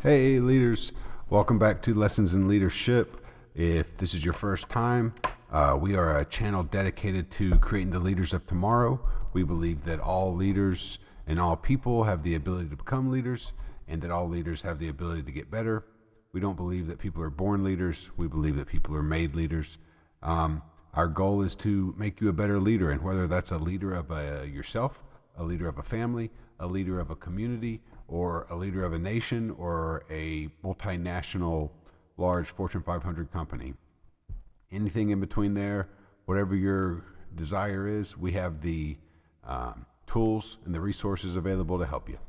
Hey, leaders, welcome back to Lessons in Leadership. If this is your first time, we are a channel dedicated to creating the leaders of tomorrow. We believe that all leaders and all people have the ability to become leaders, and that all leaders have the ability to get better. We don't believe that people are born leaders, we believe that people are made leaders. Our goal is to make you a better leader, and whether that's a leader of yourself, a leader of a family, a leader of a community, or a leader of a nation, or a multinational, large Fortune 500 company. Anything in between there, whatever your desire is, we have the tools and the resources available to help you.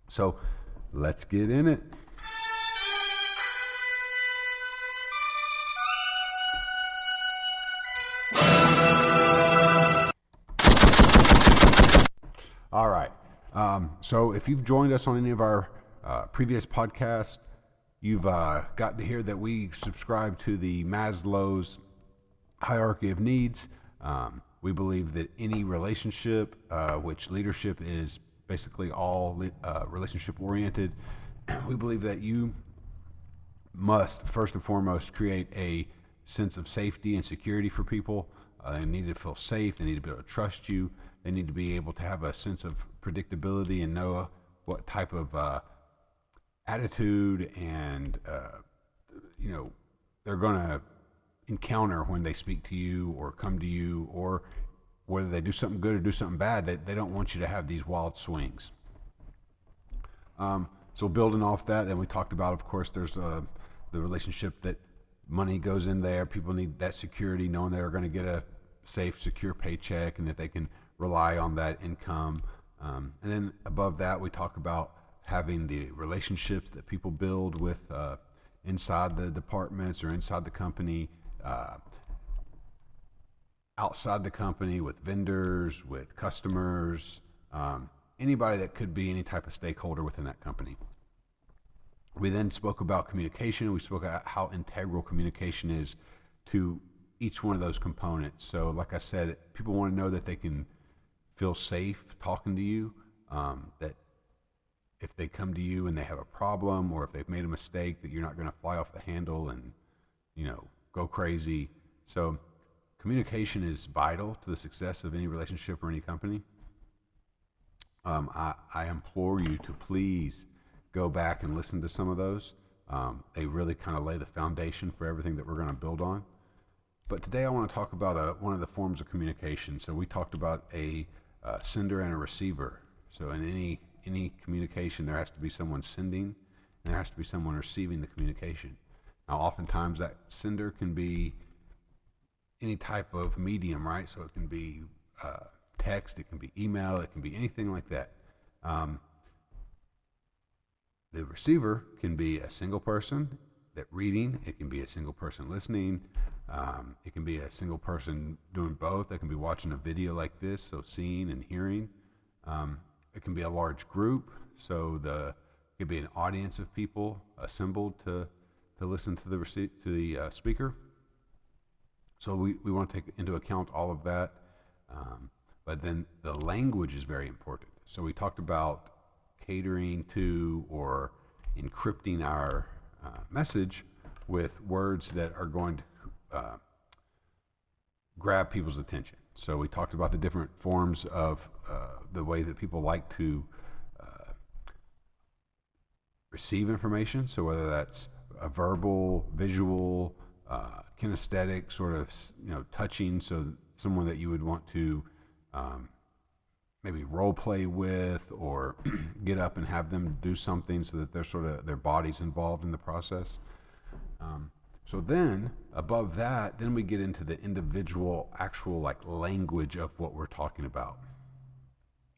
So let's get in it. All right. So if you've joined us on any of our previous podcasts, you've got to hear that we subscribe to the Maslow's hierarchy of needs. We believe that any relationship, which leadership is basically all relationship oriented, we believe that you must first and foremost create a sense of safety and security for people. They need to feel safe. They need to be able to trust you. They need to be able to have a sense of predictability and know what type of attitude and they're going to encounter when they speak to you or come to you, or whether they do something good or do something bad. They don't want you to have these wild swings. So building off that, then we talked about, of course, there's the relationship that money goes in there. People need that security, knowing they're going to get a safe, secure paycheck and that they can rely on that income. And then above that, we talk about having the relationships that people build with inside the departments or inside the company, outside the company, with vendors, with customers, anybody that could be any type of stakeholder within that company. We then spoke about communication. We spoke about how integral communication is to each one of those components. So like I said, people want to know that they can feel safe talking to you, that if they come to you and they have a problem, or if they've made a mistake, that you're not going to fly off the handle and go crazy. So communication is vital to the success of any relationship or any company. I implore you to please go back and listen to some of those. They really kind of lay the foundation for everything that we're going to build on. But today I want to talk about one of the forms of communication. So we talked about a sender and a receiver. So in any communication, there has to be someone sending and there has to be someone receiving the communication. Now, oftentimes that sender can be any type of medium, right? So it can be text, it can be email, it can be anything like that. The receiver can be a single person that reading, it can be a single person listening, it can be a single person doing both. It can be watching a video like this, so seeing and hearing. It can be a large group, so it could be an audience of people assembled to listen to the speaker. So we want to take into account all of that. But then the language is very important. So we talked about catering to or encrypting our message with words that are going to grab people's attention. So we talked about the different forms of the way that people like to receive information. So whether that's a verbal, visual, kinesthetic, sort of touching. So someone that you would want to maybe role play with, or get up and have them do something so that their body's involved in the process. So then above that, then we get into the individual actual language of what we're talking about.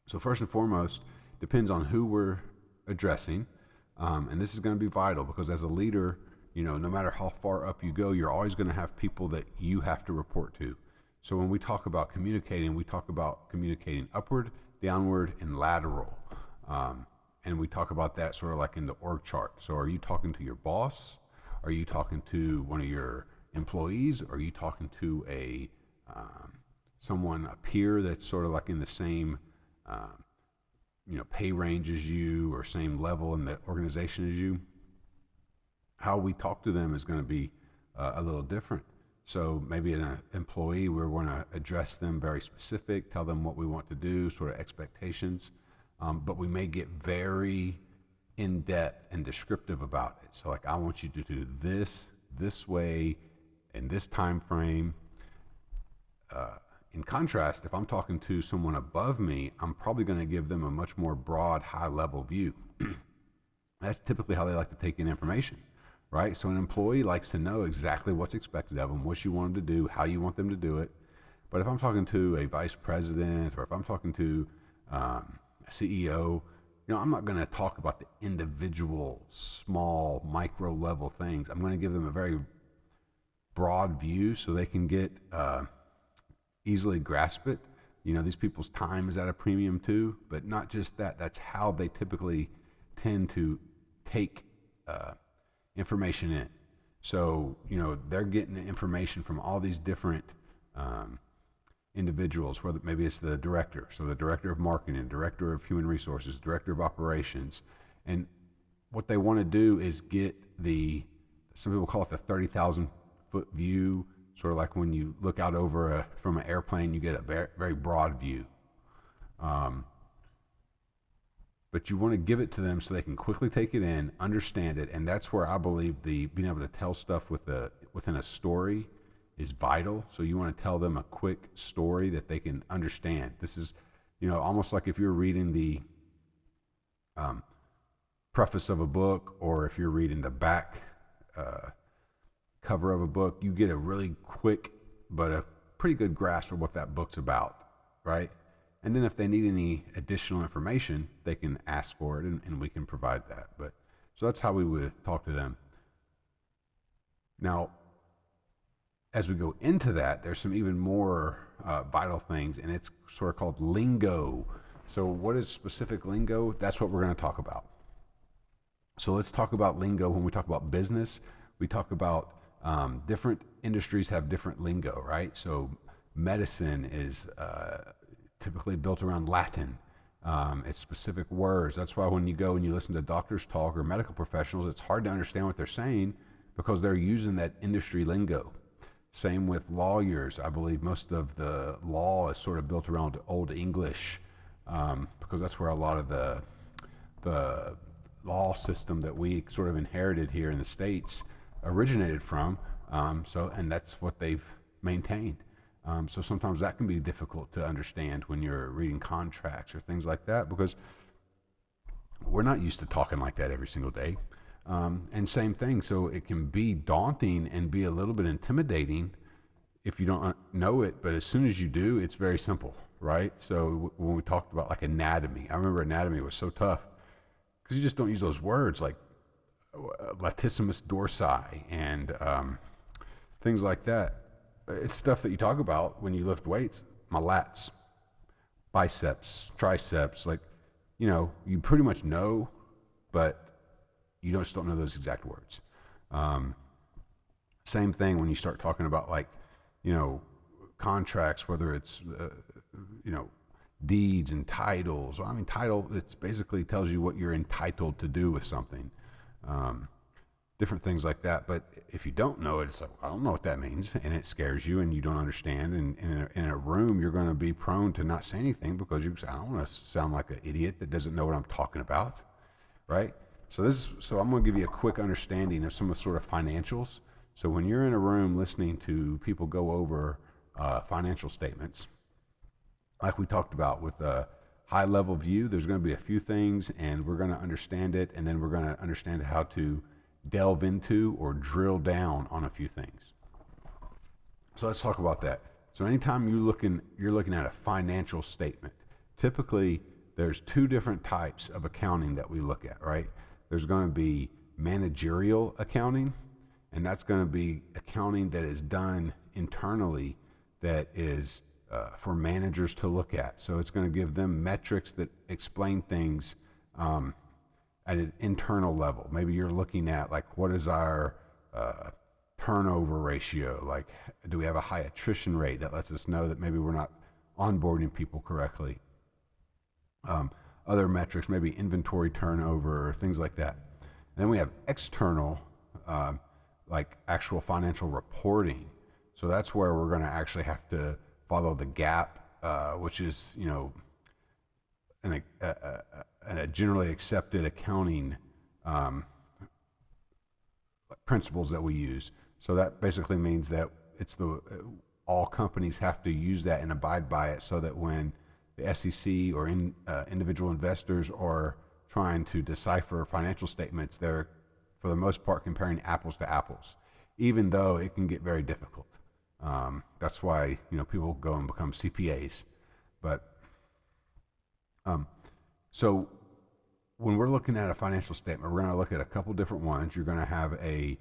So first and foremost, depends on who we're addressing. And this is going to be vital because as a leader, no matter how far up you go, you're always going to have people that you have to report to. So when we talk about communicating, we talk about communicating upward, downward, and lateral. And we talk about that sort of like in the org chart. So are you talking to your boss? Are you talking to one of your employees? Are you talking to a peer that's sort of like in the same pay range as you or same level in the organization as you, how we talk to them is going to be a little different. So maybe an employee, we're going to address them very specific, tell them what we want to do, sort of expectations, but we may get very in depth and descriptive about it. So like, I want you to do this way in this time frame. In contrast, if I'm talking to someone above me, I'm probably going to give them a much more broad, high level view. That's typically how they like to take in information, right? So an employee likes to know exactly what's expected of them, what you want them to do, how you want them to do it. But if I'm talking to a vice president, or if I'm talking to a CEO, I'm not going to talk about the individual, small, micro level things. I'm going to give them a very broad view so they can get easily grasp it. These people's time is at a premium too, but not just that. That's how they typically tend to take information in. So, they're getting the information from all these different individuals, whether maybe it's the director, so the director of marketing, director of human resources, director of operations. And what they want to do is get some people call it the 30,000 foot view, sort of like when you look out over from an airplane, you get a very, very broad view. But you want to give it to them so they can quickly take it in, understand it, and that's where I believe being able to tell stuff within a story is vital. So you want to tell them a quick story that they can understand. This is, almost like if you're reading the preface of a book, or if you're reading the back cover of a book, you get a really quick but a pretty good grasp of what that book's about, right? And then if they need any additional information, they can ask for it, and we can provide that. So that's how we would talk to them. Now, as we go into that, there's some even more vital things, and it's sort of called lingo. So what is specific lingo? That's what we're going to talk about. So let's talk about lingo. When we talk about business, we talk about different industries have different lingo, right? So medicine is typically built around Latin. It's specific words. That's why when you go and you listen to doctors talk or medical professionals, it's hard to understand what they're saying because they're using that industry lingo. Same with lawyers. I believe most of the law is sort of built around Old English, because that's where a lot of the law system that we sort of inherited here in the States originated from. And that's what they've maintained. So sometimes that can be difficult to understand when you're reading contracts or things like that, because we're not used to talking like that every single day. And same thing, so it can be daunting and be a little bit intimidating if you don't know it, but as soon as you do, it's very simple, right? So when we talked about like anatomy, I remember anatomy was so tough because you just don't use those words like latissimus dorsi and things like that. It's stuff that you talk about when you lift weights, my lats, biceps, triceps, like, you pretty much know, but you just don't know those exact words. Same thing when you start talking about like, contracts, whether it's, deeds and titles. I mean, title, it basically tells you what you're entitled to do with something. Different things like that. But if you don't know it, it's like, I don't know what that means. And it scares you and you don't understand. And in a room, you're going to be prone to not say anything because I don't want to sound like an idiot that doesn't know what I'm talking about, right? So I'm going to give you a quick understanding of some of the sort of financials. So when you're in a room listening to people go over financial statements, like we talked about with a high level view, there's going to be a few things and we're going to understand it, and then we're going to understand how to delve into or drill down on a few things. So let's talk about that. So anytime you're looking at a financial statement, typically there's two different types of accounting that we look at, right? There's going to be managerial accounting, and that's going to be accounting that is done internally that is for managers to look at. So it's going to give them metrics that explain things at an internal level. Maybe you're looking at like, what is our turnover ratio? Like, do we have a high attrition rate that lets us know that maybe we're not onboarding people correctly? other metrics, maybe inventory turnover, things like that. And then we have external, like actual financial reporting. So that's where we're going to actually have to follow the GAAP, which is, a generally accepted accounting principles that we use. So that basically means that all companies have to use that and abide by it, so that when the SEC or individual investors are trying to decipher financial statements, they're for the most part comparing apples to apples, even though it can get very difficult. That's why people go and become CPAs. But so when we're looking at a financial statement, we're going to look at a couple different ones. You're going to have a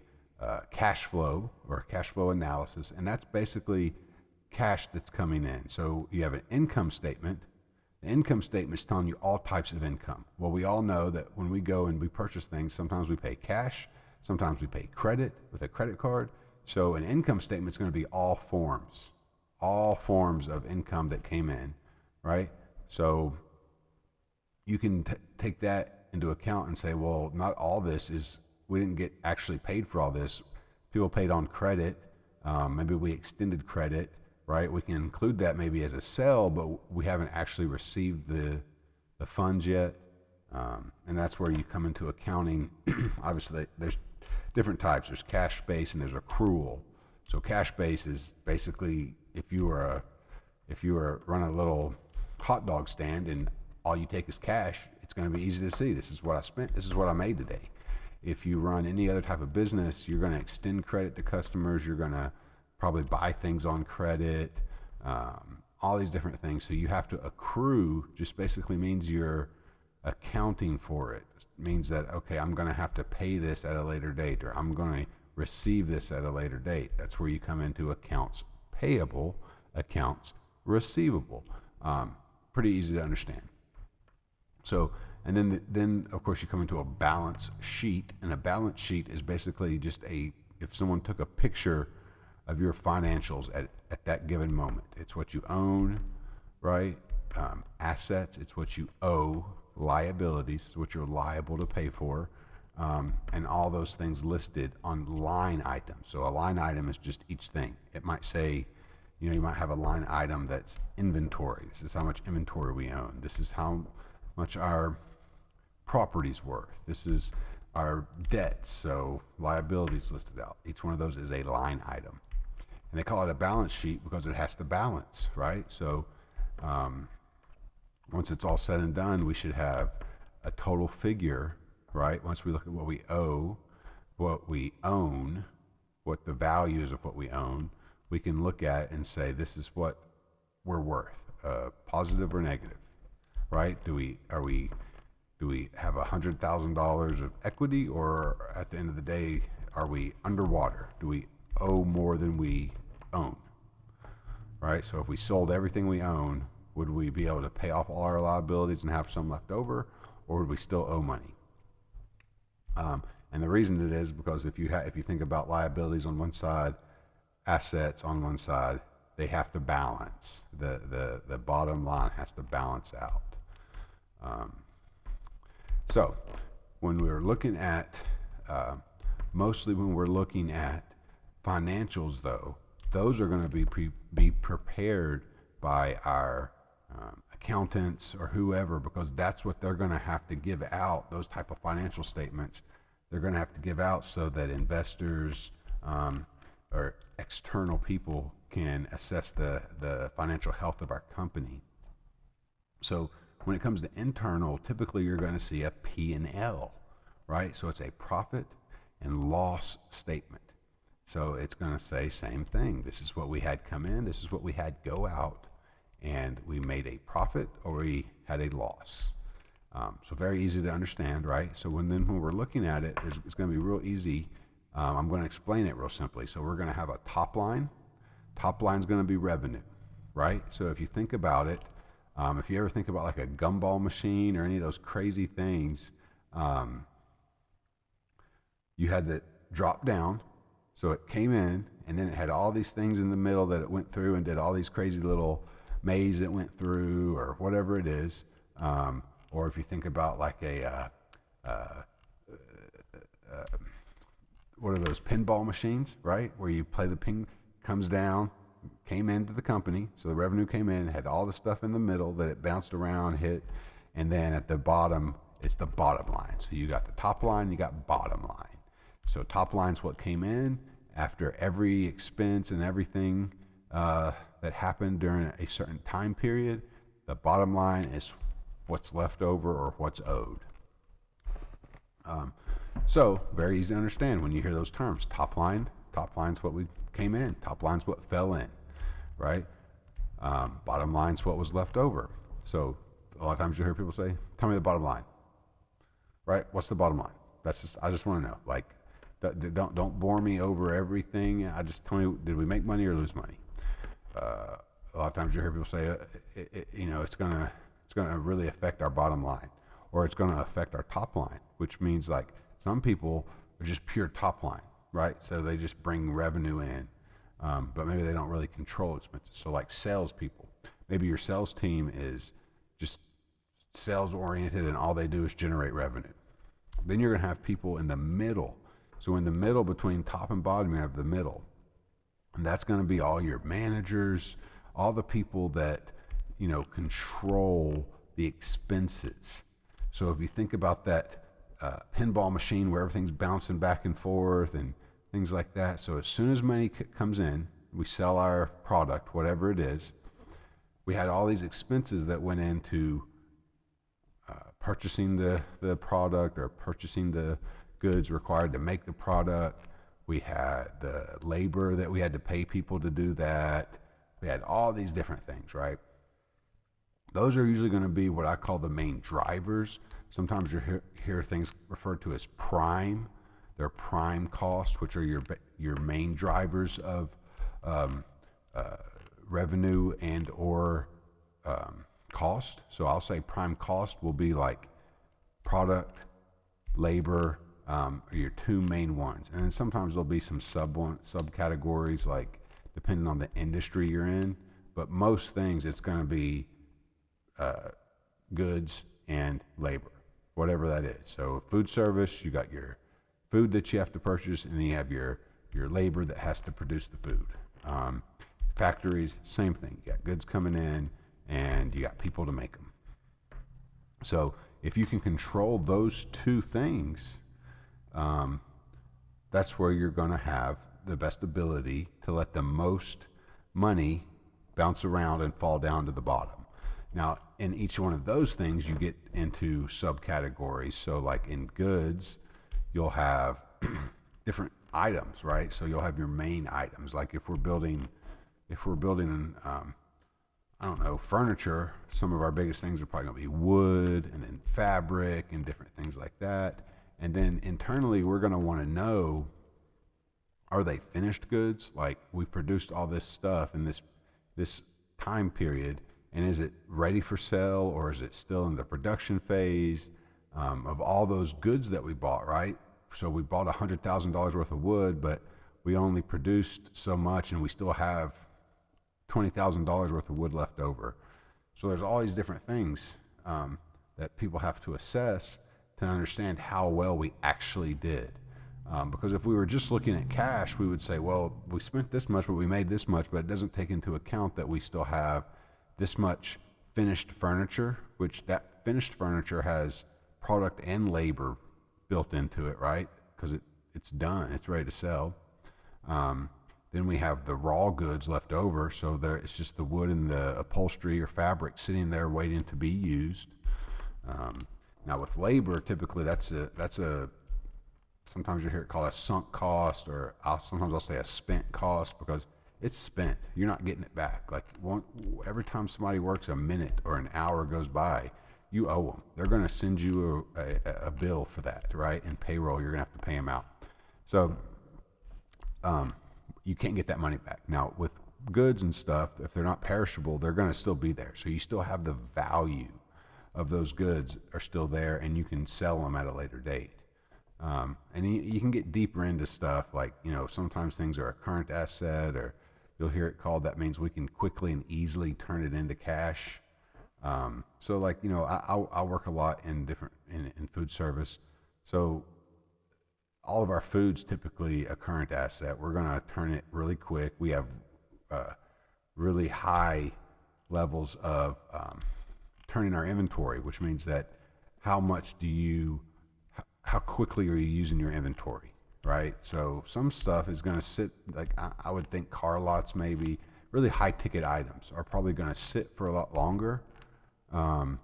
cash flow or cash flow analysis, and that's basically cash that's coming in. So you have an income statement. The income statement is telling you all types of income. Well, we all know that when we go and we purchase things, sometimes we pay cash, sometimes we pay credit with a credit card. So an income statement is going to be all forms of income that came in, right? So you can take that into account and say, well, not all this is, we didn't get actually paid for all this. People paid on credit. Maybe we extended credit, right? We can include that maybe as a sale, but we haven't actually received the funds yet. And that's where you come into accounting. Obviously, there's different types. There's cash base and there's accrual. So cash base is basically if you were running a little hot dog stand and all you take is cash, it's going to be easy to see. This is what I spent. This is what I made today. If you run any other type of business, you're going to extend credit to customers. You're going to probably buy things on credit, all these different things. So you have to accrue. Just basically means you're accounting for it. It means that, okay, I'm going to have to pay this at a later date, or I'm going to receive this at a later date. That's where you come into accounts payable, accounts receivable. Pretty easy to understand. So, and then of course you come into a balance sheet, and a balance sheet is basically just if someone took a picture of your financials at that given moment. It's what you own, right? Assets, it's what you owe. Liabilities is what you're liable to pay for. And all those things listed on line items. So a line item is just each thing. It might say, you might have a line item that's inventory. This is how much inventory we own. This is how much our property's worth. This is our debts, so liabilities listed out. Each one of those is a line item. And they call it a balance sheet because it has to balance, right? So once it's all said and done, we should have a total figure, right? Once we look at what we owe, what we own, what the values of what we own, we can look at and say, this is what we're worth, positive or negative, right? Do we have $100,000 of equity, or at the end of the day, are we underwater? Do we owe more than we own, right? So if we sold everything we own, would we be able to pay off all our liabilities and have some left over, or would we still owe money? And the reason it is because if you think about liabilities on one side, assets on one side, they have to balance. The bottom line has to balance out. So when we're looking at, mostly when we're looking at financials, though, those are going to be prepared by our accountants or whoever, because that's what they're going to have to give out. Those type of financial statements, they're going to have to give out so that investors or external people can assess the financial health of our company. So when it comes to internal, typically you're going to see a P&L, right? So it's a profit and loss statement. So it's going to say same thing. This is what we had come in. This is what we had go out. And we made a profit or we had a loss. So very easy to understand, right? So when we're looking at it, it's going to be real easy. I'm going to explain it real simply. So we're going to have a top line. Top line is going to be revenue, right? So if you think about it, if you ever think about like a gumball machine or any of those crazy things, you had that drop down. So it came in, and then it had all these things in the middle that it went through and did all these crazy little maze it went through or whatever it is. Or if you think about like what are those pinball machines, right? Where you play the ping, comes down, came into the company, so the revenue came in, had all the stuff in the middle that it bounced around, hit, and then at the bottom, it's the bottom line. So you got the top line, you got bottom line. So top line's what came in after every expense and everything that happened during a certain time period. The bottom line is what's left over or what's owed. So very easy to understand when you hear those terms. Top line's what we came in. Top line's what fell in, right? Bottom line's what was left over. So a lot of times you hear people say, "Tell me the bottom line." Right? What's the bottom line? I just want to know. Like, don't bore me over everything. I just tell me, did we make money or lose money? A lot of times you hear people say, it's gonna really affect our bottom line, or it's gonna affect our top line, which means like some people are just pure top line, right? So they just bring revenue in, but maybe they don't really control expenses. So like salespeople, maybe your sales team is just sales oriented and all they do is generate revenue. Then you're gonna have people in the middle. So in the middle between top and bottom, you have the middle. And that's gonna be all your managers, all the people that, control the expenses. So if you think about that pinball machine where everything's bouncing back and forth and things like that. So as soon as money comes in, we sell our product, whatever it is, we had all these expenses that went into purchasing the product or purchasing the goods required to make the product. We had the labor that we had to pay people to do that. We had all these different things, right? Those are usually going to be what I call the main drivers. Sometimes you hear things referred to as prime. They're prime costs, which are your main drivers of revenue and or cost. So I'll say prime cost will be like product, labor, are your two main ones. And then sometimes there'll be some subcategories, like depending on the industry you're in. But most things, it's going to be goods and labor, whatever that is. So food service, you got your food that you have to purchase, and then you have your labor that has to produce the food. Factories, same thing. You got goods coming in, and you got people to make them. So if you can control those two things, that's where you're going to have the best ability to let the most money bounce around and fall down to the bottom. Now, in each one of those things, you get into subcategories. So like in goods, you'll have different items, right? So you'll have your main items. Like if we're building, I don't know, furniture, some of our biggest things are probably going to be wood and then fabric and different things like that. And then internally, we're going to want to know, are they finished goods? Like we produced all this stuff in this time period, and is it ready for sale, or is it still in the production phase of all those goods that we bought, right? So we bought $100,000 worth of wood, but we only produced so much, and we still have $20,000 worth of wood left over. So there's all these different things that people have to assess to understand how well we actually did. Because if we were just looking at cash, we would say, well, we spent this much, but we made this much, but it doesn't take into account that we still have this much finished furniture, which that finished furniture has product and labor built into it, right? Because it's done, it's ready to sell. Then we have the raw goods left over, so it's just the wood and the upholstery or fabric sitting there waiting to be used. Now with labor, typically that's a sometimes you hear it called a sunk cost, or sometimes I'll say a spent cost, because it's spent. You're not getting it back. Like every time somebody works a minute or an hour goes by, you owe them. They're going to send you a bill for that, right? And payroll, you're going to have to pay them out. So you can't get that money back. Now with goods and stuff, if they're not perishable, they're going to still be there. So you still have the value of those goods are still there, and you can sell them at a later date. And you can get deeper into stuff like, sometimes things are a current asset, or you'll hear it called, that means we can quickly and easily turn it into cash. So like, I work a lot in in food service. So all of our food's typically a current asset. We're going to turn it really quick. We have uh, really high levels of turning our inventory, which means that how much do you, how quickly are you using your inventory, right? So some stuff is going to sit, like I would think car lots, maybe really high ticket items are probably going to sit for a lot longer um,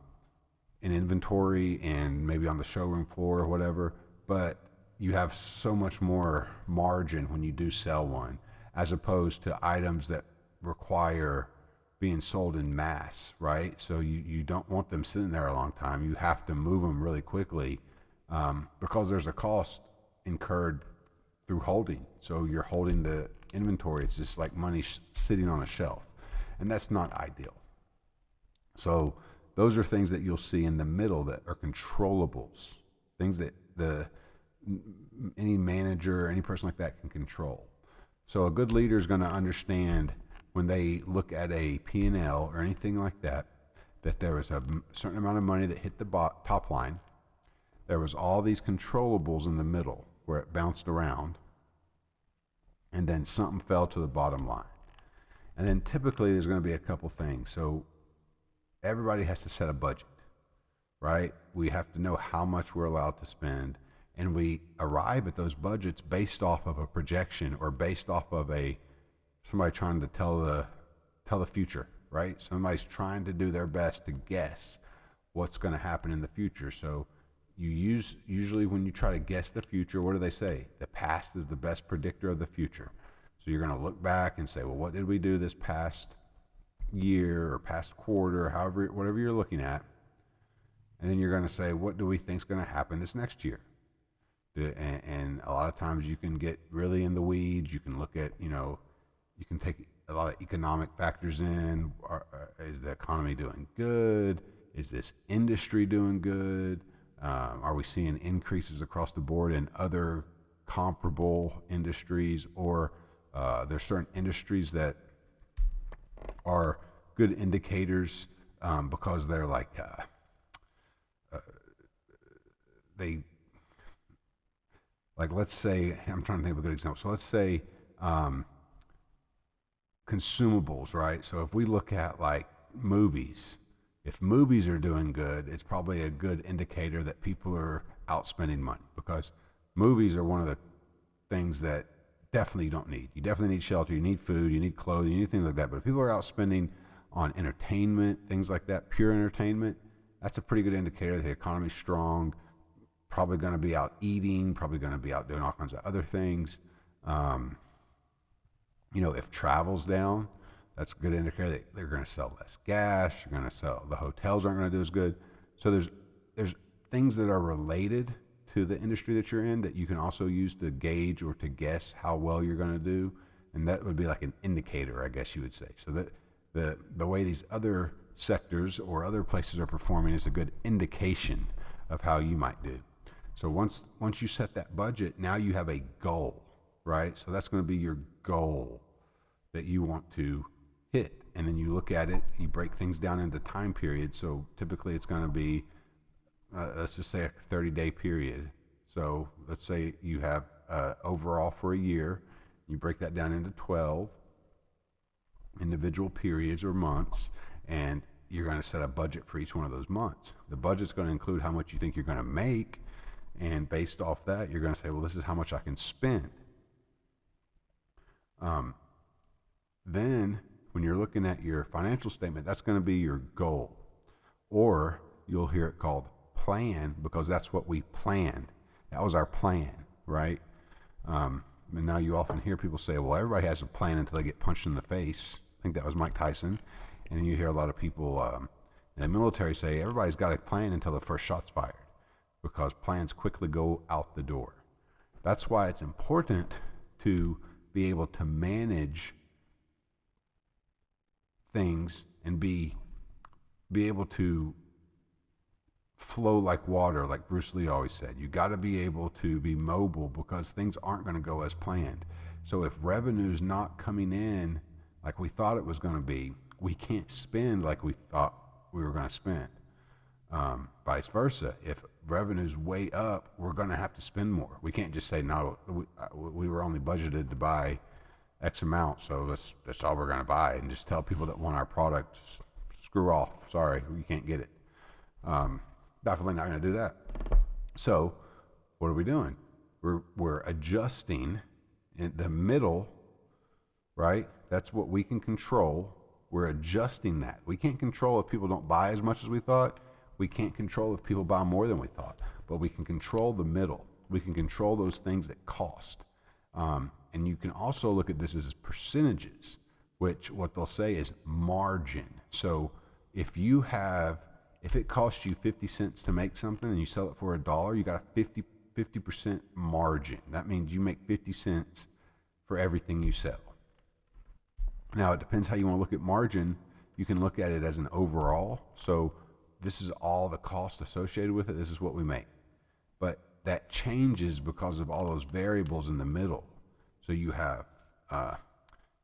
in inventory and maybe on the showroom floor or whatever. But you have so much more margin when you do sell one, as opposed to items that require being sold in mass, right? So you don't want them sitting there a long time. You have to move them really quickly because there's a cost incurred through holding. So you're holding the inventory. It's just like money sitting on a shelf, and that's not ideal. So those are things that you'll see in the middle that are controllables, things that the any manager, any person like that can control. So a good leader is going to understand when they look at a P&L or anything like that, that there was a certain amount of money that hit the top line. There was all these controllables in the middle where it bounced around, and then something fell to the bottom line. And then typically there's going to be a couple things. So everybody has to set a budget, right? We have to know how much we're allowed to spend, and we arrive at those budgets based off of a projection or based off of somebody trying to tell the future, right? Somebody's trying to do their best to guess what's going to happen in the future. So usually when you try to guess the future, what do they say? The past is the best predictor of the future. So you're going to look back and say, well, what did we do this past year or past quarter, however, whatever you're looking at, and then you're going to say, what do we think is going to happen this next year? And a lot of times you can get really in the weeds. You can look at, you can take a lot of economic factors in. Is the economy doing good? Is this industry doing good? Are we seeing increases across the board in other comparable industries? Or there's certain industries that are good indicators because they're like they like, let's say, I'm trying to think of a good example. So let's say consumables, right? So if we look at like movies, if movies are doing good, it's probably a good indicator that people are out spending money, because movies are one of the things that definitely you don't need. You definitely need shelter, you need food, you need clothing, you need things like that. But if people are out spending on entertainment, things like that, pure entertainment, that's a pretty good indicator that the economy's strong. Probably going to be out eating, probably going to be out doing all kinds of other things. If travel's down, that's a good indicator that they're going to sell less gas. You're going to sell, the hotels aren't going to do as good. So there's things that are related to the industry that you're in that you can also use to gauge or to guess how well you're going to do, and that would be like an indicator, I guess you would say. So that the way these other sectors or other places are performing is a good indication of how you might do. So once you set that budget, now you have a goal, right? So that's going to be your goal that you want to hit. And then you look at it, you break things down into time periods. So typically it's going to be, let's just say a 30-day period. So let's say you have overall for a year, you break that down into 12 individual periods or months, and you're going to set a budget for each one of those months. The budget's going to include how much you think you're going to make, and based off that, you're going to say, well, this is how much I can spend. Then, when you're looking at your financial statement, that's going to be your goal. Or you'll hear it called plan, because that's what we planned. That was our plan, right? And now you often hear people say, well, everybody has a plan until they get punched in the face. I think that was Mike Tyson. And you hear a lot of people in the military say, everybody's got a plan until the first shot's fired, because plans quickly go out the door. That's why it's important to be able to manage things and be able to flow like water, like Bruce Lee always said. You got to be able to be mobile, because things aren't going to go as planned. So if revenue's not coming in like we thought it was going to be, we can't spend like we thought we were going to spend. Vice versa. If revenue's way up, we're going to have to spend more. We can't just say, no, we were only budgeted to buy X amount, so that's all we're going to buy, and just tell people that want our product, screw off. Sorry, you can't get it. Definitely not going to do that. So what are we doing? We're adjusting in the middle, right? That's what we can control. We're adjusting that. We can't control if people don't buy as much as we thought. We can't control if people buy more than we thought, but we can control the middle. We can control those things that cost. And you can also look at this as percentages, which what they'll say is margin. So if it costs you 50 cents to make something and you sell it for $1, you got a 50% margin. That means you make 50 cents for everything you sell. Now, it depends how you want to look at margin. You can look at it as an overall. So this is all the cost associated with it. This is what we make. But that changes because of all those variables in the middle. So you have,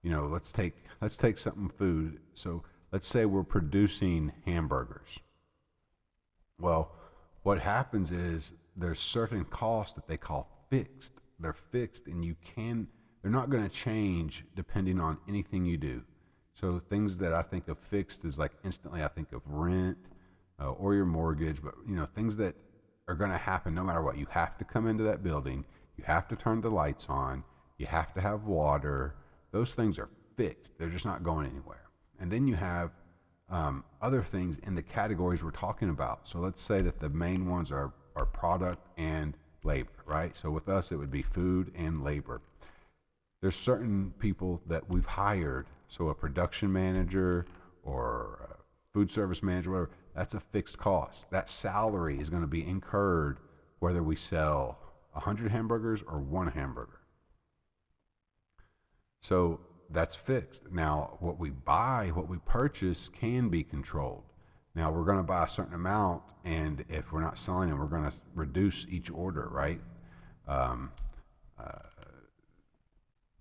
let's take something food. So let's say we're producing hamburgers. Well, what happens is there's certain costs that they call fixed. They're fixed, and they're not going to change depending on anything you do. So things that I think of fixed is like instantly I think of rent or your mortgage, but things that are going to happen no matter what. You have to come into that building. You have to turn the lights on. You have to have water. Those things are fixed. They're just not going anywhere. And then you have other things in the categories we're talking about. So let's say that the main ones are product and labor, right? So with us, it would be food and labor. There's certain people that we've hired, so a production manager or a food service manager, whatever, that's a fixed cost. That salary is going to be incurred whether we sell 100 hamburgers or one hamburger. So that's fixed. Now, what we purchase can be controlled. Now, we're going to buy a certain amount, and if we're not selling it, we're going to reduce each order, right?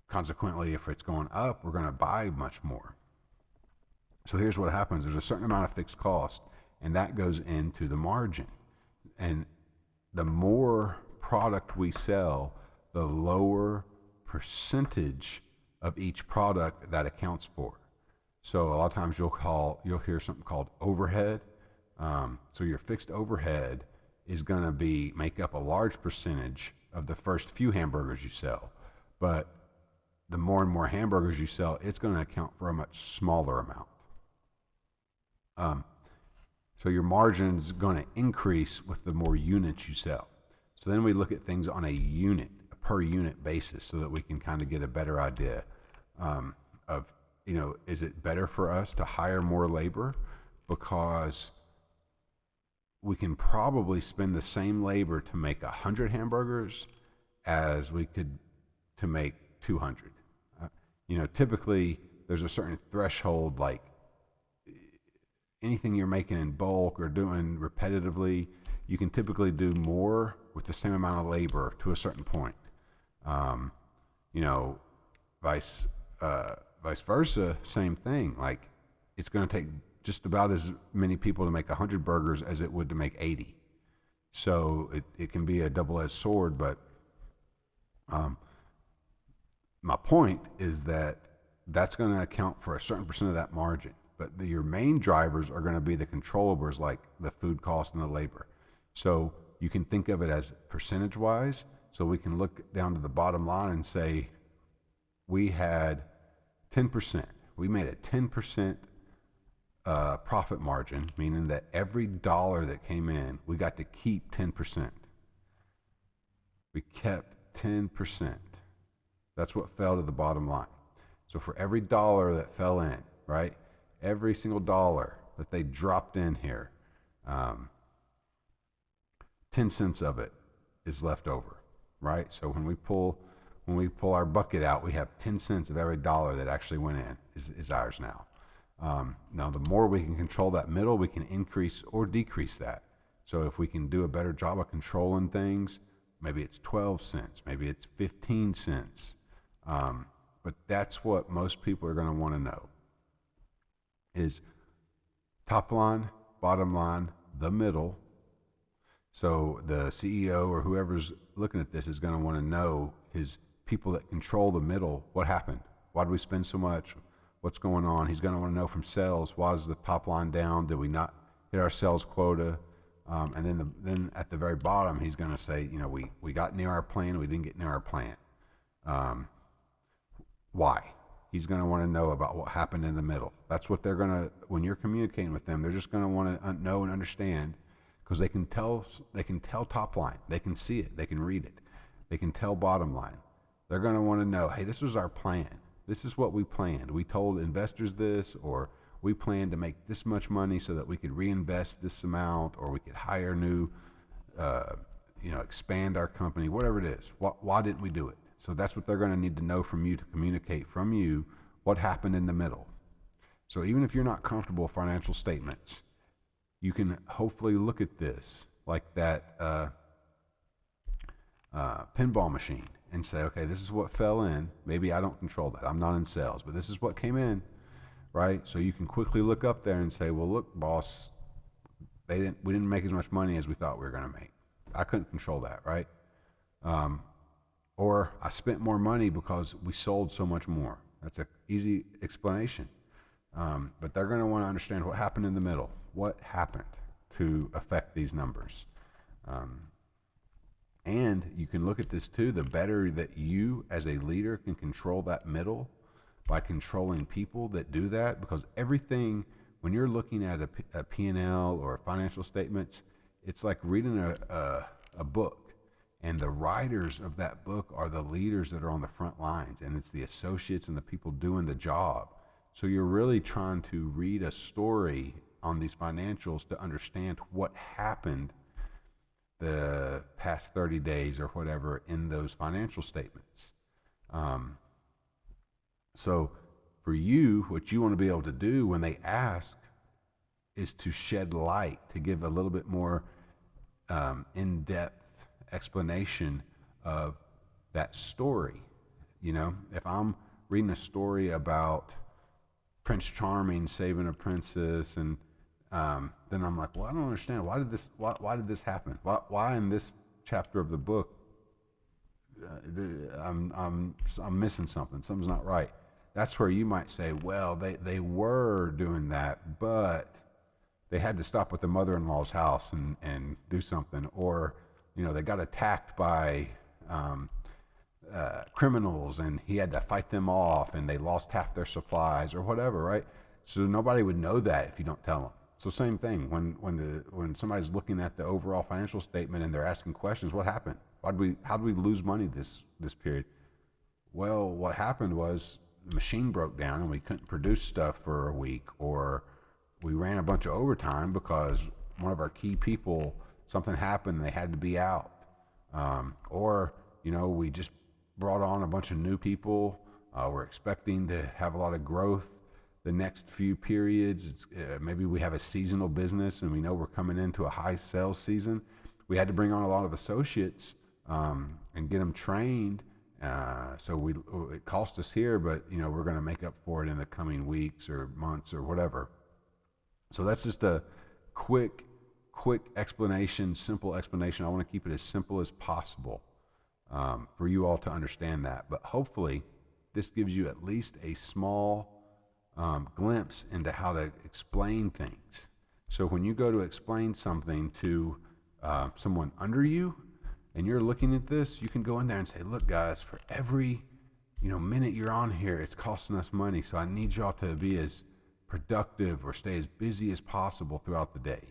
Consequently, if it's going up, we're going to buy much more. So here's what happens. There's a certain amount of fixed cost, and that goes into the margin. And the more product we sell, the lower percentage of each product that accounts for. So a lot of times you'll hear something called overhead. So your fixed overhead is going to make up a large percentage of the first few hamburgers you sell. But the more and more hamburgers you sell, it's going to account for a much smaller amount. So your margin is going to increase with the more units you sell. So then we look at things on a per unit basis so that we can kind of get a better idea of, is it better for us to hire more labor? Because we can probably spend the same labor to make 100 hamburgers as we could to make 200. Typically there's a certain threshold, like anything you're making in bulk or doing repetitively, you can typically do more with the same amount of labor to a certain point. Vice versa, same thing. Like it's going to take just about as many people to make 100 burgers as it would to make 80. So it can be a double-edged sword, but my point is that that's going to account for a certain percent of that margin. But your main drivers are going to be the controllables, like the food cost and the labor. So you can think of it as percentage-wise. So we can look down to the bottom line and say we had 10%. We made a 10% profit margin, meaning that every dollar that came in, we got to keep 10%. We kept 10%. That's what fell to the bottom line. So for every dollar that fell in, right, every single dollar that they dropped in here, 10 cents of it is left over, right? So when we pull our bucket out, we have 10 cents of every dollar that actually went in is ours now. Now, the more we can control that middle, we can increase or decrease that. So if we can do a better job of controlling things, maybe it's 12 cents, maybe it's 15 cents. But that's what most people are going to want to know is top line, bottom line, the middle. So the CEO or whoever's looking at this is going to want to know his people that control the middle, what happened? Why did we spend so much? What's going on? He's going to want to know from sales, why is the top line down? Did we not hit our sales quota? And then at the very bottom, he's going to say, we got near our plan, we didn't get near our plan. Um, why? He's going to want to know about what happened in the middle. That's what they're going to, when you're communicating with them, they're just going to want to know and understand, because they can tell top line, they can see it, they can read it, they can tell bottom line. They're going to want to know, hey, this was our plan. This is what we planned. We told investors this, or we planned to make this much money so that we could reinvest this amount, or we could hire new, expand our company, whatever it is. Why didn't we do it? So that's what they're going to need to know from you, to communicate from you what happened in the middle. So even if you're not comfortable with financial statements, you can hopefully look at this like that pinball machine and say, okay, this is what fell in. Maybe I don't control that. I'm not in sales, but this is what came in, right? So you can quickly look up there and say, well, look, boss, we didn't make as much money as we thought we were going to make. I couldn't control that, right? Or I spent more money because we sold so much more. That's an easy explanation. But they're going to want to understand what happened in the middle. What happened to affect these numbers? And you can look at this too, the better that you as a leader can control that middle by controlling people that do that, because everything, when you're looking at a P&L or financial statements, it's like reading a book. And the writers of that book are the leaders that are on the front lines, and it's the associates and the people doing the job. So you're really trying to read a story on these financials to understand what happened the past 30 days or whatever in those financial statements. So for you, what you want to be able to do when they ask is to shed light, to give a little bit more in-depth explanation of that story. If I'm reading a story about Prince Charming saving a princess, and then I'm like, well, I don't understand. Why did this happen? Why in this chapter of the book I'm missing something? Something's not right. That's where you might say, well, they were doing that, but they had to stop at the mother-in-law's house and do something, or they got attacked by criminals and he had to fight them off and they lost half their supplies or whatever, right? So nobody would know that if you don't tell them. So same thing, when somebody's looking at the overall financial statement and they're asking questions, what happened? How did we lose money this period? Well, what happened was the machine broke down and we couldn't produce stuff for a week, or we ran a bunch of overtime because one of our key people, something happened, they had to be out. Or we just brought on a bunch of new people. We're expecting to have a lot of growth the next few periods. Maybe we have a seasonal business and we know we're coming into a high sales season. We had to bring on a lot of associates and get them trained. So it cost us here, but we're going to make up for it in the coming weeks or months or whatever. So that's just a quick explanation, simple explanation. I want to keep it as simple as possible for you all to understand that. But hopefully this gives you at least a small glimpse into how to explain things. So when you go to explain something to someone under you and you're looking at this, you can go in there and say, look guys, for every minute you're on here, it's costing us money. So I need y'all to be as productive or stay as busy as possible throughout the day.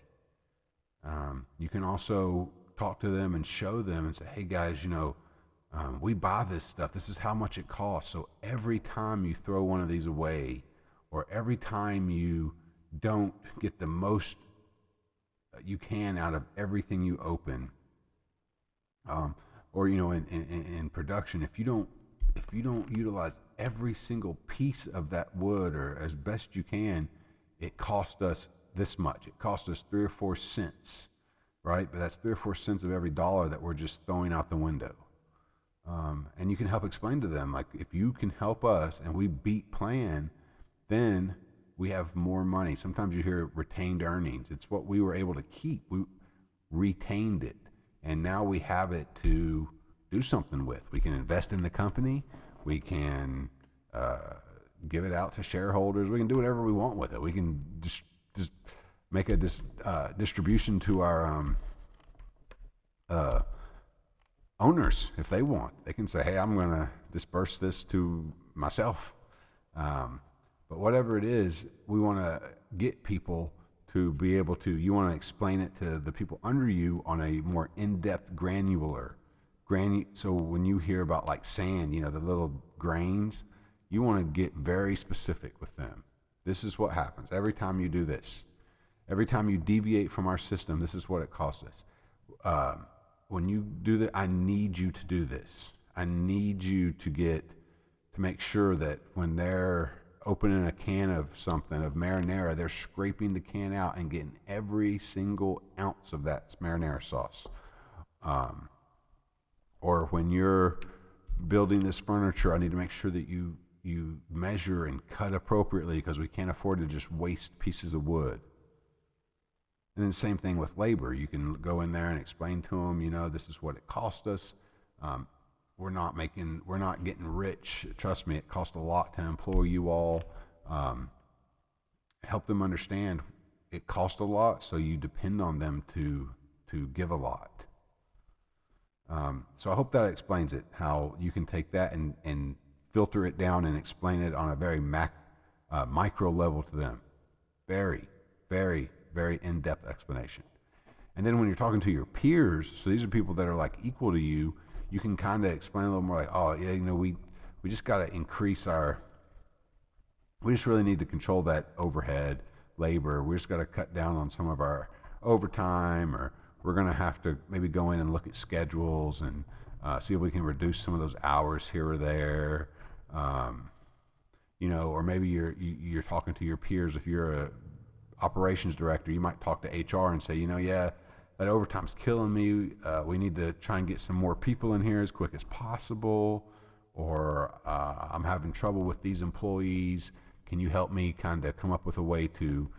You can also talk to them and show them and say, hey guys, we buy this stuff. This is how much it costs. So every time you throw one of these away, or every time you don't get the most you can out of everything you open, or in production, if you don't utilize every single piece of that wood or as best you can, it costs us this much. It costs us 3 or 4 cents, right? But that's 3 or 4 cents of every dollar that we're just throwing out the window. And you can help explain to them, like, if you can help us and we beat plan, then We have more money. Sometimes you hear retained earnings. It's what we were able to keep. We retained it, and now we have it to do something with. We can invest in the company. We can give it out to shareholders. We can do whatever we want with it. We can just make a distribution to our owners if they want. They can say, hey, I'm going to disperse this to myself. But whatever it is, we want to get people to be able to, you want to explain it to the people under you on a more in-depth, so when you hear about like sand, the little grains, you want to get very specific with them. This is what happens every time you do this. Every time you deviate from our system, this is what it costs us. When you do that, I need you to do this. I need you to make sure that when they're opening a can of something, of marinara, they're scraping the can out and getting every single ounce of that marinara sauce. Or when you're building this furniture, I need to make sure that you measure and cut appropriately, because we can't afford to just waste pieces of wood. And then the same thing with labor. You can go in there and explain to them, this is what it cost us. We're not getting rich. Trust me, it costs a lot to employ you all. Help them understand it costs a lot, so you depend on them to give a lot. So I hope that explains it, how you can take that and filter it down and explain it on a very micro level to them. Very, very, very in-depth explanation. And then when you're talking to your peers, so these are people that are like equal to you, you can kind of explain a little more like, oh yeah, we just got to we just really need to control that overhead labor. We just got to cut down on some of our overtime, or we're going to have to maybe go in and look at schedules and see if we can reduce some of those hours here or there. Or maybe you're talking to your peers. If you're a operations director, you might talk to HR and say, yeah, that overtime's killing me. We need to try and get some more people in here as quick as possible. Or I'm having trouble with these employees. Can you help me kind of come up with a way to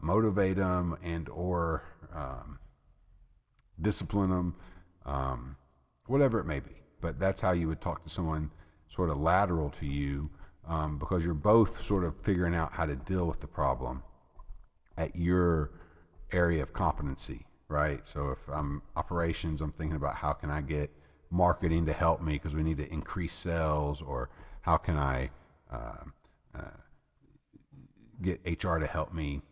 motivate them and or discipline them, whatever it may be. But that's how you would talk to someone sort of lateral to you, because you're both sort of figuring out how to deal with the problem at your area of competency, right? So if I'm operations, I'm thinking about how can I get marketing to help me because we need to increase sales, or how can I get HR to help me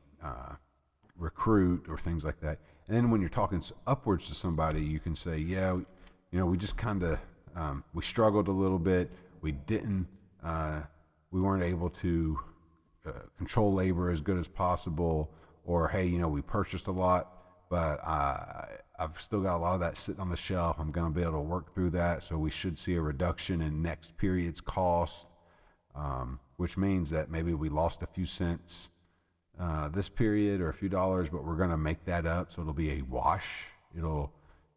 recruit, or things like that. And then when you're talking upwards to somebody, you can say, yeah, we just kind of, we struggled a little bit. We weren't able to control labor as good as possible. Or, hey, we purchased a lot, but I've still got a lot of that sitting on the shelf. I'm going to be able to work through that. So we should see a reduction in next period's cost, which means that maybe we lost a few cents this period, or a few dollars, but we're going to make that up, so it'll be a wash. And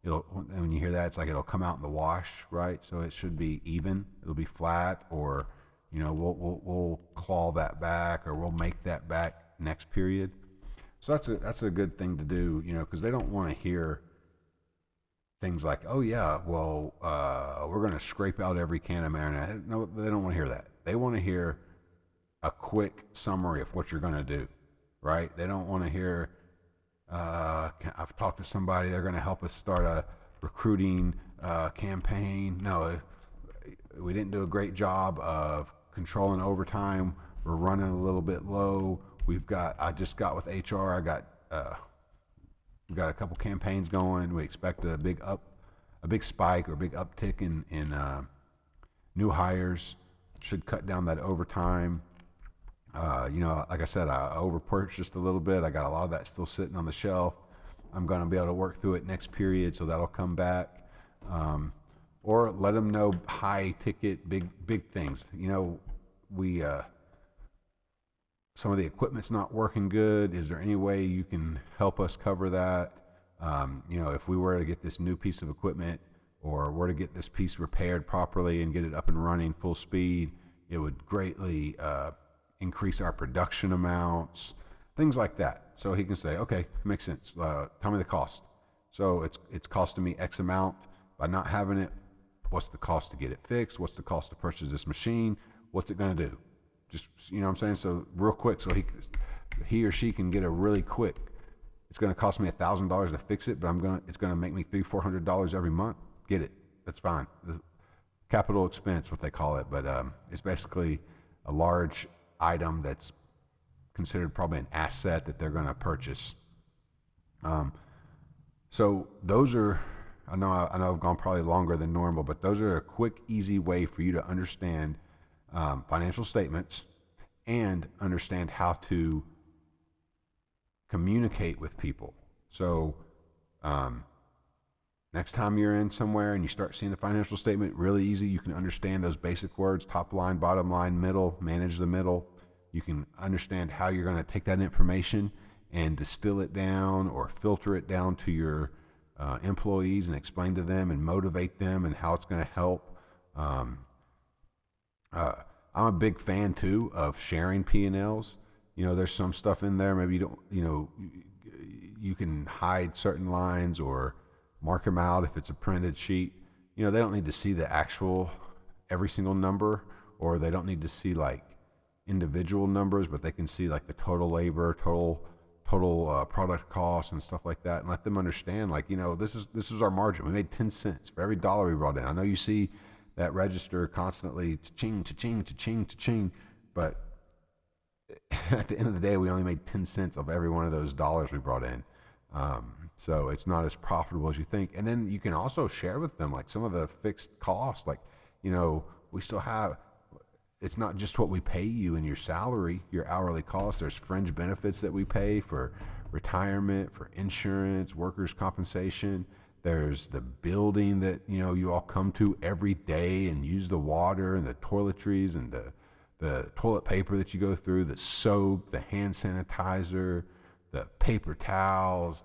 when you hear that, it's like it'll come out in the wash, right? So it should be even. It'll be flat, or we'll claw that back, or we'll make that back next period. So that's a good thing to do, because they don't want to hear things like, oh yeah, well, we're going to scrape out every can of marinara. No, they don't want to hear that. They want to hear a quick summary of what you're going to do, right? They don't want to hear, I've talked to somebody, they're going to help us start a recruiting campaign. No, we didn't do a great job of controlling overtime. We're running a little bit low. I just got with HR. We've got a couple campaigns going. We expect a big spike or a big uptick in new hires. Should cut down that overtime. Like I said, I overpurchased a little bit. I got a lot of that still sitting on the shelf. I'm going to be able to work through it next period, so that'll come back. Or let them know high ticket, big things. Some of the equipment's not working good. Is there any way you can help us cover that? If we were to get this new piece of equipment, or were to get this piece repaired properly and get it up and running full speed, it would greatly increase our production amounts, things like that. So he can say, okay, makes sense. Tell me the cost. So it's costing me X amount by not having it. What's the cost to get it fixed? What's the cost to purchase this machine? What's it going to do? Just, you know what I'm saying? So real quick, so he or she can get a really quick. It's going to cost me $1,000 to fix it, but it's going to make me $300-400 every month. Get it? That's fine. The capital expense, what they call it, but it's basically a large item that's considered probably an asset that they're going to purchase. So those are, I know I've gone probably longer than normal, but those are a quick, easy way for you to understand financial statements and understand how to communicate with people. So next time you're in somewhere and you start seeing the financial statement, really easy, you can understand those basic words: top line, bottom line, middle, manage the middle. You can understand how you're going to take that information and distill it down or filter it down to your employees and explain to them and motivate them and how it's going to help. I'm a big fan too of sharing P&Ls. You know, there's some stuff in there, maybe you don't, you know, you can hide certain lines or mark them out if it's a printed sheet. You know, they don't need to see the actual every single number, or they don't need to see like individual numbers, but they can see like the total labor, total product costs and stuff like that, and let them understand, like, you know, this is our margin. We made 10 cents for every dollar we brought in. I know you see that register constantly cha-ching, cha-ching, cha-ching, cha-ching, but at the end of the day, we only made 10 cents of every one of those dollars we brought in. So it's not as profitable as you think. And then you can also share with them like some of the fixed costs, like, you know, we still have, it's not just what we pay you in your salary, your hourly cost. There's fringe benefits that we pay for retirement, for insurance, workers' compensation. There's the building that, you know, you all come to every day and use the water and the toiletries and the toilet paper that you go through, the soap, the hand sanitizer, the paper towels,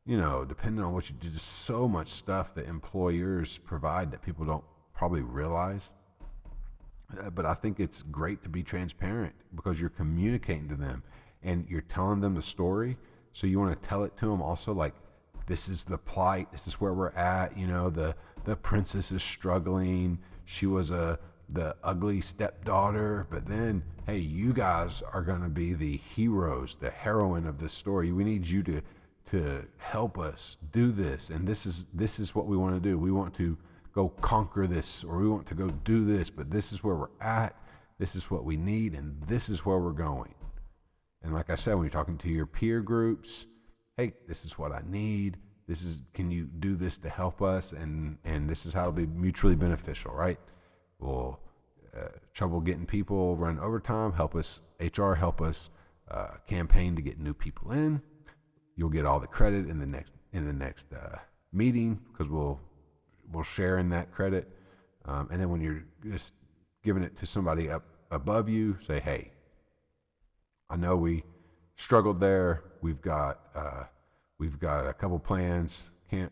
you know, depending on what you do, just so much stuff that employers provide that people don't probably realize. But I think it's great to be transparent because you're communicating to them and you're telling them the story. So you want to tell it to them also, like, this is the plight, this is where we're at. You know, the princess is struggling. She was the ugly stepdaughter, but then, hey, you guys are going to be the heroes, the heroine of this story. We need you to help us do this, and this is what we want to do. We want to go conquer this, or we want to go do this, but this is where we're at, this is what we need, and this is where we're going. And like I said, when you're talking to your peer groups, hey, this is what I need, can you do this to help us, and this is how it'll be mutually beneficial, right? Well, trouble getting people run overtime, help us, HR help us campaign to get new people in. You'll get all the credit in the next meeting, because we'll share in that credit. And then when you're just giving it to somebody up above you, say, hey, I know we struggled there. We've got a couple plans to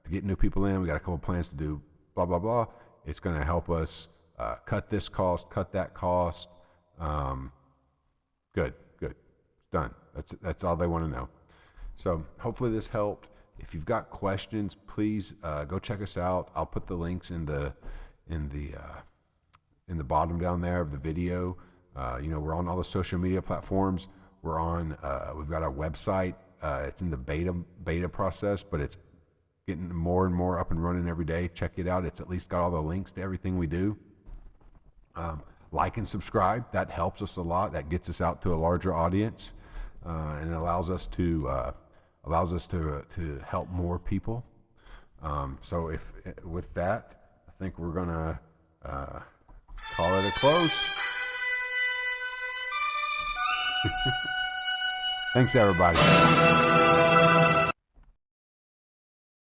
get new people in. We got a couple plans to do blah, blah, blah. It's going to help us cut this cost, cut that cost. Good. It's done. That's all they want to know. So hopefully this helped. If you've got questions, please go check us out. I'll put the links in the bottom down there of the video. You know, we're on all the social media platforms. We're on. We've got our website. It's in the beta process, but it's getting more and more up and running every day. Check it out. It's at least got all the links to everything we do. Like and subscribe. That helps us a lot. That gets us out to a larger audience, and it allows us to help more people. So with that, I think we're gonna call it a close. Thanks, everybody.